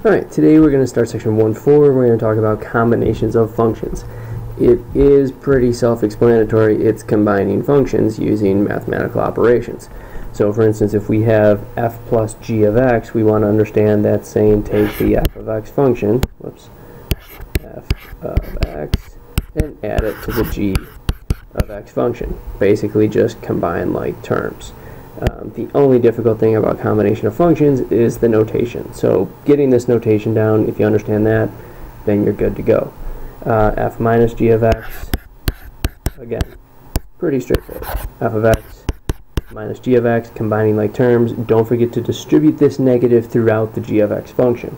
Alright, today we're going to start section 1.4. We're going to talk about combinations of functions. It is pretty self-explanatory. It's combining functions using mathematical operations. So for instance, if we have f plus g of x, we want to understand that's saying take the f of x function, f of x, and add it to the g of x function. Basically just combine like terms. The only difficult thing about combination of functions is the notation. So getting this notation down, if you understand that, then you're good to go. F minus g of x, again, pretty straightforward. F of x minus g of x, combining like terms. Don't forget to distribute this negative throughout the g of x function.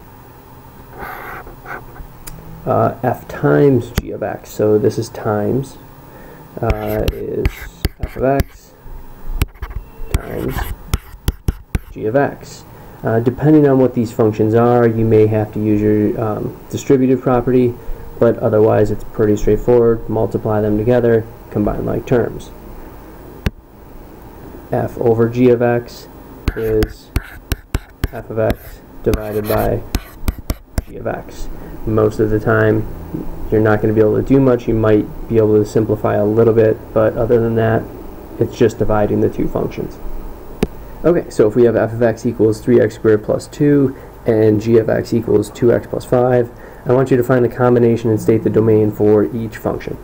F times g of x, so this is times, is f of x times g of x. Depending on what these functions are, you may have to use your distributive property, but otherwise it's pretty straightforward. Multiply them together, combine like terms. F over g of x is f of x divided by g of x. Most of the time you're not going to be able to do much. You might be able to simplify a little bit, but other than that, it's just dividing the two functions. Okay, so if we have f of x equals 3x squared plus 2 and g of x equals 2x plus 5, I want you to find the combination and state the domain for each function.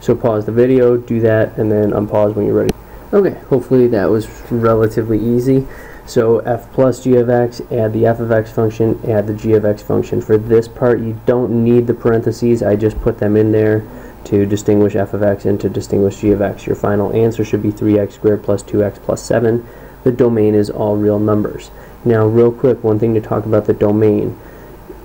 So pause the video, do that, and then unpause when you're ready. Okay, hopefully that was relatively easy. So f plus g of x, add the f of x function, add the g of x function. For this part, you don't need the parentheses. I just put them in there to distinguish f of x and to distinguish g of x. Your final answer should be 3x squared plus 2x plus 7. The domain is all real numbers. Now, real quick, one thing to talk about the domain.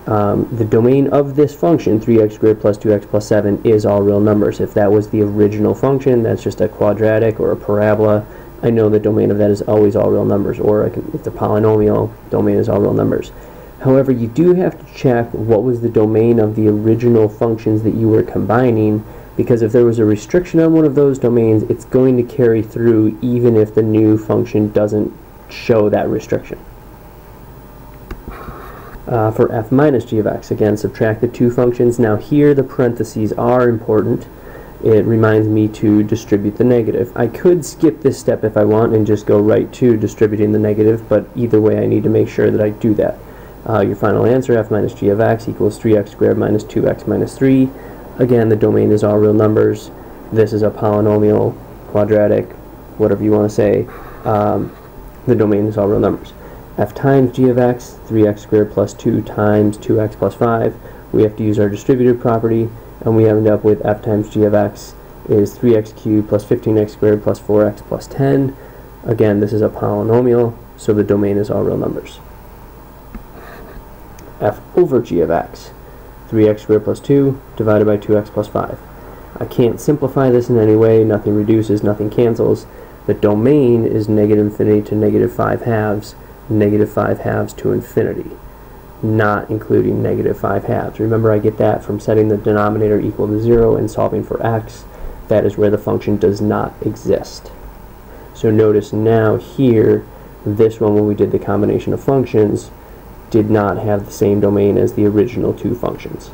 The domain of this function, 3x squared plus 2x plus 7, is all real numbers. If that was the original function, that's just a quadratic or a parabola, I know the domain of that is always all real numbers. Or if it's a polynomial, domain is all real numbers. However, you do have to check what was the domain of the original functions that you were combining, because if there was a restriction on one of those domains, it's going to carry through even if the new function doesn't show that restriction. For f minus g of x, again, subtract the two functions. Now here the parentheses are important. It reminds me to distribute the negative. I could skip this step if I want and just go right to distributing the negative, but either way I need to make sure that I do that. Your final answer, f minus g of x equals 3x squared minus 2x minus 3. Again, the domain is all real numbers. This is a polynomial, quadratic, whatever you want to say. The domain is all real numbers. F times g of x, 3x squared plus 2 times 2x plus 5. We have to use our distributive property, and we end up with f times g of x is 3x cubed plus 15x squared plus 4x plus 10. Again, this is a polynomial, so the domain is all real numbers. F over g of x, 3x squared plus 2 divided by 2x plus 5. I can't simplify this in any way. Nothing reduces, nothing cancels. The domain is negative infinity to negative 5 halves, negative 5 halves to infinity, not including negative 5 halves. Remember, I get that from setting the denominator equal to 0 and solving for x. That is where the function does not exist. So notice now here, this one, when we did the combination of functions, did not have the same domain as the original two functions.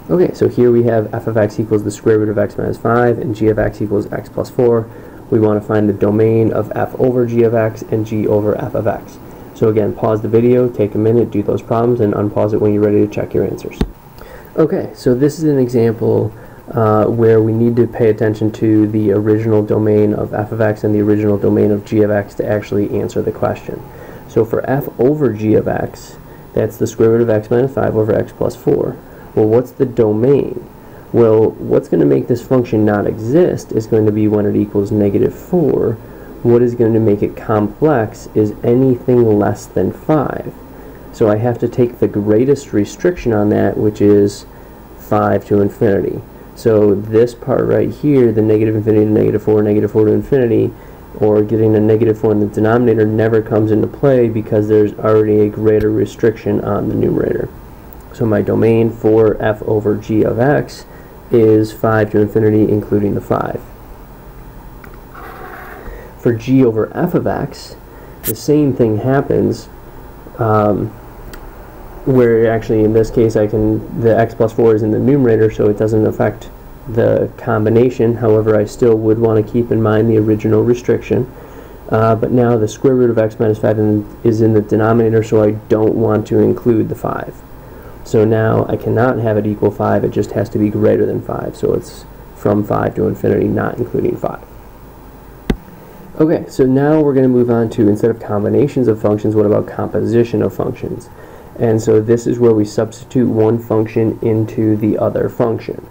Okay, so here we have f of x equals the square root of x minus 5 and g of x equals x plus 4. We want to find the domain of f over g of x and g over f of x. So again, pause the video, take a minute, do those problems, and unpause it when you're ready to check your answers. Okay, so this is an example where we need to pay attention to the original domain of f of x and the original domain of g of x to actually answer the question. So for f over g of x, that's the square root of x minus 5 over x plus 4. Well, what's the domain? Well, what's going to make this function not exist is going to be when it equals negative 4. What is going to make it complex is anything less than 5. So I have to take the greatest restriction on that, which is 5 to infinity. So this part right here, the negative infinity to negative 4 to infinity, or getting a negative 4 in the denominator, never comes into play because there's already a greater restriction on the numerator. So my domain for f over g of x is 5 to infinity, including the 5. For g over f of x, the same thing happens. where actually in this case the x plus 4 is in the numerator, so it doesn't affect the combination. However, I still would want to keep in mind the original restriction. But now the square root of x minus 5 is in the denominator, so I don't want to include the 5. So now I cannot have it equal 5, it just has to be greater than 5. So it's from 5 to infinity, not including 5. Okay, so now we're going to move on to, instead of combinations of functions, what about composition of functions? And so this is where we substitute one function into the other function.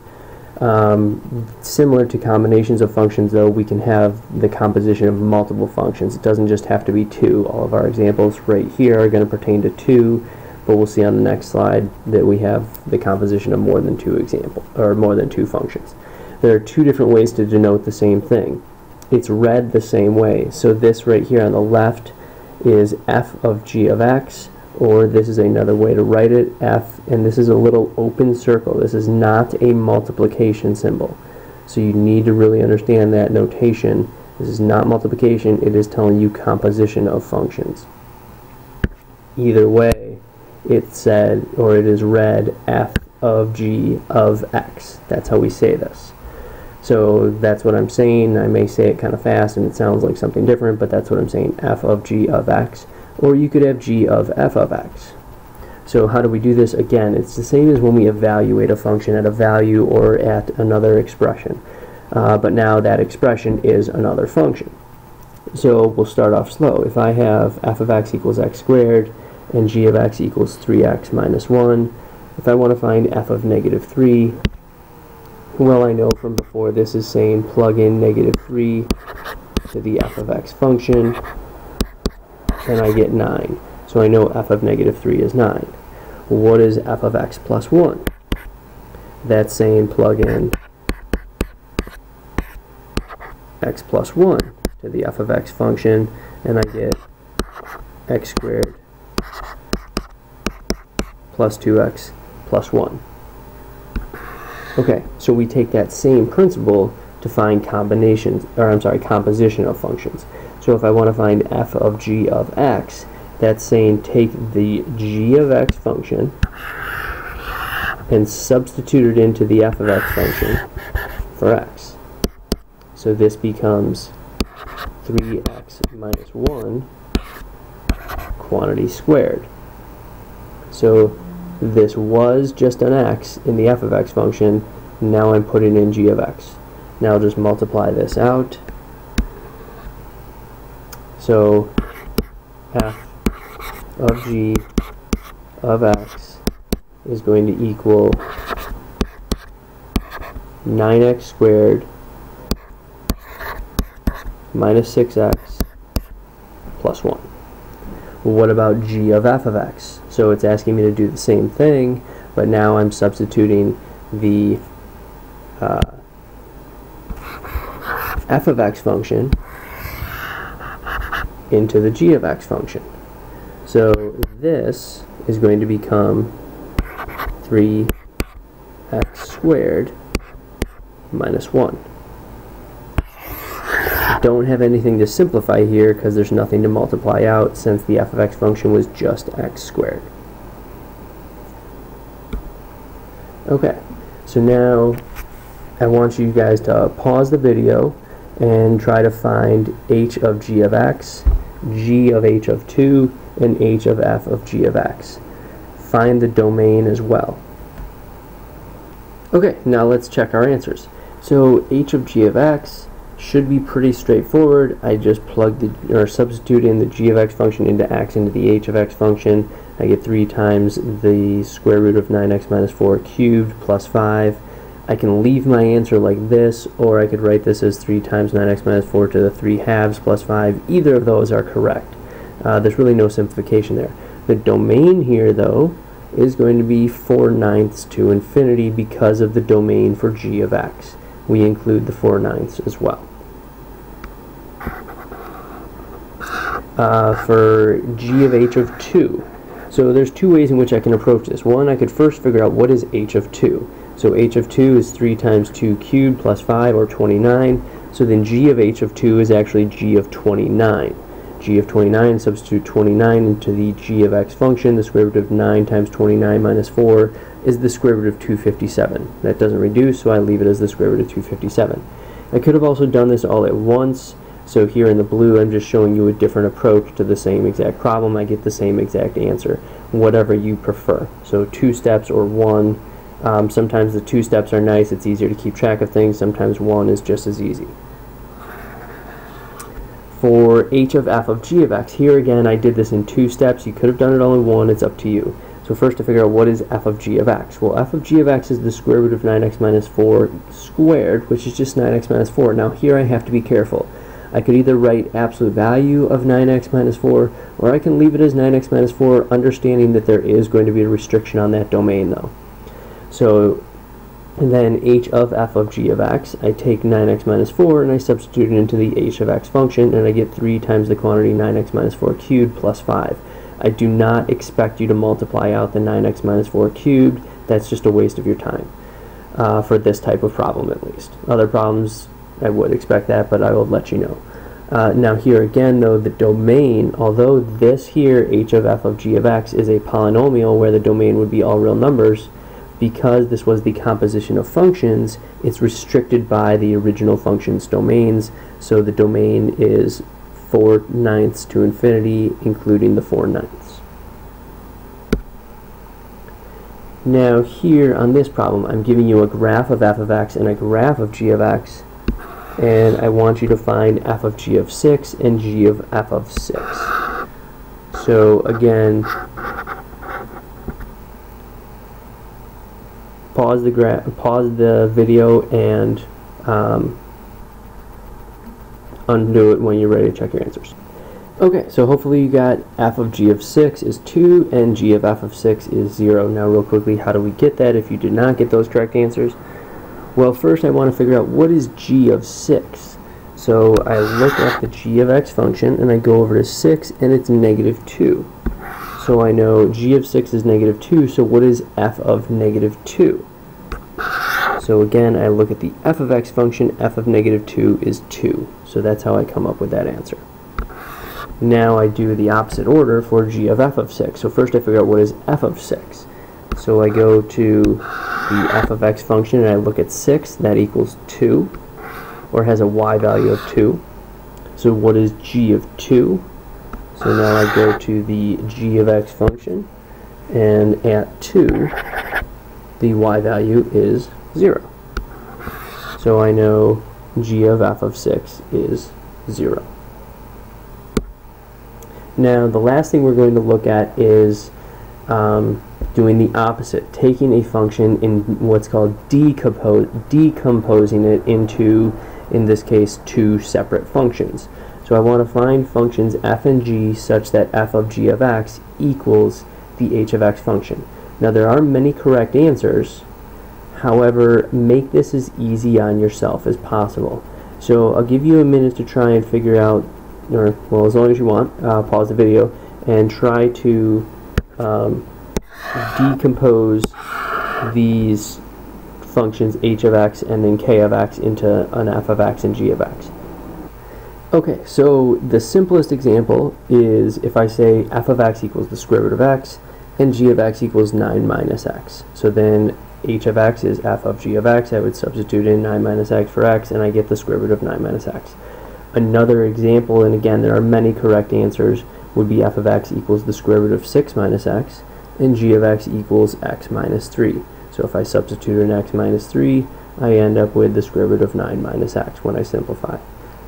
Similar to combinations of functions, though, we can have the composition of multiple functions. It doesn't just have to be 2. All of our examples right here are going to pertain to 2, but we'll see on the next slide that we have the composition of more than 2 functions. There are 2 different ways to denote the same thing. It's read the same way. So this right here on the left is f of g of x, or this is another way to write it, f, and this is a little open circle. This is not a multiplication symbol. So you need to really understand that notation. This is not multiplication, it is telling you composition of functions. Either way, it's said, or it is read, f of g of x. That's how we say this. So that's what I'm saying. I may say it kind of fast and it sounds like something different, but that's what I'm saying, f of g of x. Or you could have g of f of x. So how do we do this? Again, it's the same as when we evaluate a function at a value or at another expression. But now that expression is another function. So we'll start off slow. If I have f of x equals x squared and g of x equals 3x minus 1, if I want to find f of negative 3, well, I know from before this is saying plug in negative 3 to the f of x function, and I get 9. So I know f of negative 3 is 9. What is f of x plus 1? That's saying plug in x plus 1 to the f of x function, and I get x squared plus 2x plus 1. Okay, so we take that same principle to find composition of functions. So if I want to find f of g of x, that's saying take the g of x function and substitute it into the f of x function for x. So this becomes 3x minus 1 quantity squared. So this was just an x in the f of x function. Now I'm putting in g of x. Now I'll just multiply this out. So f of g of x is going to equal 9x squared minus 6x plus 1. What about g of f of x? So it's asking me to do the same thing, but now I'm substituting the f of x function into the g of x function. So this is going to become 3x squared minus 1. Don't have anything to simplify here because there's nothing to multiply out since the f of x function was just x squared. Okay, so now I want you guys to pause the video and try to find h of g of x, g of h of 2, and h of f of g of x. Find the domain as well. Okay, now let's check our answers. So h of g of x should be pretty straightforward. I just substitute in the g of x function into x into the h of x function. I get 3 times the square root of 9x minus 4 cubed plus 5. I can leave my answer like this, or I could write this as 3 times 9x minus 4 to the 3 halves plus 5. Either of those are correct. There's really no simplification there. The domain here, though, is going to be 4/9 to infinity because of the domain for g of x. We include the 4/9 as well. For g of h of 2, so there's 2 ways in which I can approach this. One, I could first figure out what is h of 2. So h of 2 is 3 times 2 cubed plus 5, or 29. So then g of h of 2 is actually g of 29. g of 29, substitute 29 into the g of x function. The square root of 9 times 29 minus 4 is the square root of 257. That doesn't reduce, so I leave it as the square root of 257. I could have also done this all at once. So here in the blue, I'm just showing you a different approach to the same exact problem. I get the same exact answer, whatever you prefer. So 2 steps or 1. Sometimes the 2 steps are nice. It's easier to keep track of things. Sometimes 1 is just as easy. For h of f of g of x, here again, I did this in 2 steps. You could have done it all in 1. It's up to you. So first to figure out what is f of g of x. Well, f of g of x is the square root of 9x minus 4 squared, which is just 9x minus 4. Now here I have to be careful. I could either write absolute value of 9x minus 4, or I can leave it as 9x minus 4, understanding that there is going to be a restriction on that domain though. So then h of f of g of x, I take 9x minus 4 and I substitute it into the h of x function, and I get 3 times the quantity 9x minus 4 cubed plus 5. I do not expect you to multiply out the 9x minus 4 cubed. That's just a waste of your time for this type of problem at least. Other problems, I would expect that, but I will let you know. Now here again though, the domain, although this here, h of f of g of x, is a polynomial where the domain would be all real numbers, because this was the composition of functions, it's restricted by the original function's domains, so the domain is 4/9 to infinity, including the 4/9. Now here on this problem, I'm giving you a graph of f of x and a graph of g of x, and I want you to find f of g of 6 and g of f of 6. So again, pause the video and undo it when you're ready to check your answers. Okay, so hopefully you got f of g of 6 is 2 and g of f of 6 is 0. Now real quickly, how do we get that if you did not get those correct answers? Well, first I want to figure out what is g of 6. So I look at the g of x function and I go over to 6 and it's negative 2. So I know g of 6 is negative 2, so what is f of negative 2? So again, I look at the f of x function, f of negative 2 is 2. So that's how I come up with that answer. Now I do the opposite order for g of f of 6. So first I figure out what is f of 6. So I go to the f of x function and I look at 6, that equals 2, or has a y value of 2. So what is g of 2? So now I go to the g of x function, and at 2, the y value is 0. So I know g of f of 6 is 0. Now the last thing we're going to look at is doing the opposite, taking a function in what's called decomposing it into, in this case, 2 separate functions. So I want to find functions f and g such that f of g of x equals the h of x function. Now there are many correct answers, however, make this as easy on yourself as possible. So I'll give you a minute to try and figure out, or well, as long as you want, pause the video and try to decompose these functions h of x and then k of x into an f of x and g of x. Okay, so the simplest example is if I say f of x equals the square root of x and g of x equals 9 minus x. So then h of x is f of g of x. I would substitute in 9 minus x for x and I get the square root of 9 minus x. Another example, and again there are many correct answers, would be f of x equals the square root of 6 minus x and g of x equals x minus 3. So if I substitute in x minus 3, I end up with the square root of 9 minus x when I simplify.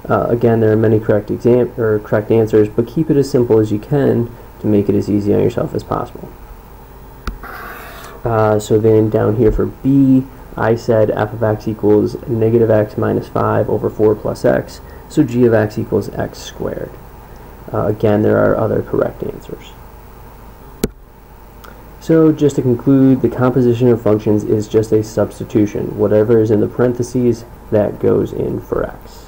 Again, there are many correct answers, but keep it as simple as you can to make it as easy on yourself as possible. So then down here for b, I said f of x equals negative x minus 5 over 4 plus x, so g of x equals x squared. Again, there are other correct answers. So just to conclude, the composition of functions is just a substitution. Whatever is in the parentheses, that goes in for x.